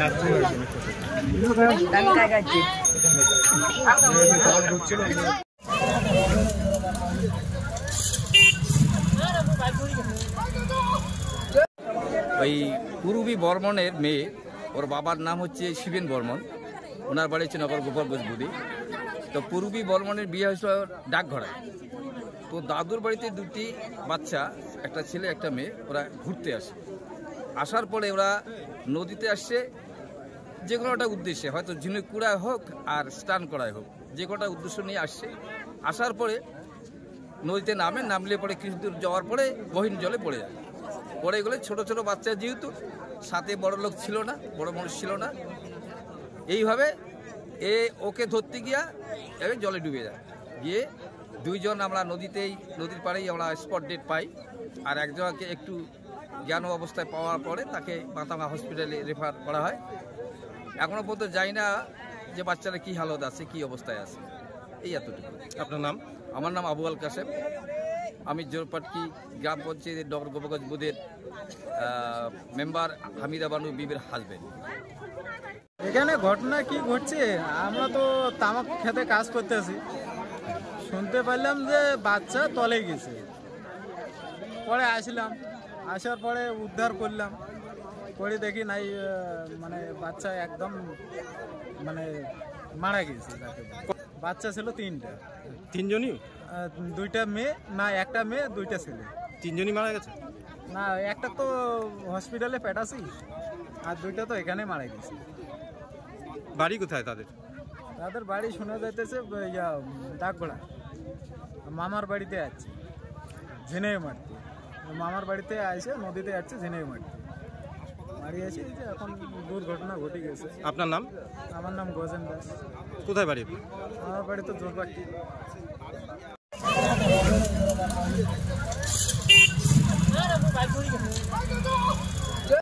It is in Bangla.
ওই পূর্বী বর্মনের মেয়ে, ওর বাবার নাম হচ্ছে শিবেন বর্মন, ওনার বাড়ি হচ্ছে নগর গোপালগঞ্জ বুদি। তো পূর্বী বর্মনের বিয়ে হয়েছিল ডাকঘরায়। তো দাদুর বাড়িতে দুটি বাচ্চা, একটা ছেলে একটা মেয়ে, ওরা ঘুরতে আসে। আসার পরে ওরা নদীতে আসছে যে কোনো একটা উদ্দেশ্যে, হয়তো ঝিনুক কুড়ায় হোক আর স্নান করায় হোক, যে কোনোটা উদ্দেশ্য নিয়ে আসছে। আসার পরে নদীতে নামলে পরে কিছু দূর যাওয়ার পরে গহীন জলে পড়ে যায়। পড়ে গেলে ছোট ছোট বাচ্চা, যেহেতু সাথে বড় লোক ছিল না, বড় মানুষ ছিল না, এইভাবে ওকে ধরতে গিয়া জলে ডুবে যায়। গিয়ে দুইজন আমরা নদীর পাড়েই আমরা স্পট ডেট পাই। আর একজনকে একটু জ্ঞান অবস্থায় পাওয়ার পরে তাকে মাথামা হসপিটালে রেফার করা হয়। এখনো পর্যন্ত যাই না যে বাচ্চারা কি হালত আছে, কি অবস্থায় আছে, এই এতটুকু। আপনার নাম? আমার নাম আবু আল কাসেম। আমি জোরপাটকি গ্রাম পঞ্চায়েতের নগর গোপালগঞ্জ বুথের মেম্বার হামিদা বানু বিবির হাজবেন্ড। এখানে ঘটনা কি ঘটছে, আমরা তো তামাক খেতে কাজ করতেছি, শুনতে পারলাম যে বাচ্চা তলে গেছে। পরে আসলাম, আসার পরে উদ্ধার করলাম, করে দেখি নাই মানে বাচ্চা একদম মানে মারা গেছে। বাচ্চা ছিল তিনটা। তিনজনই? দুইটা মেয়ে, না একটা মেয়ে দুইটা ছেলে। তিনজনই মারা গেছে? না, একটা তো হসপিটালে পেটাছি আর দুইটা তো এখানে মারা গেছে। বাড়ি কোথায় তাদের? তাদের বাড়ি শোনা যাইতেছে ডাকঘোড়া। মামার বাড়িতে আছে ঝিনাই মারতে, মামার বাড়িতে আসে নদীতে যাচ্ছে ঝিনাই মারতে, মারিয়েছে। এখন দুর্ঘটনা ঘটে গেছে। আপনার নাম? আমার নাম গজেন দাস। কোথায় বাড়ি? আমার বাড়ি তো জোরপাট্টি। ভাই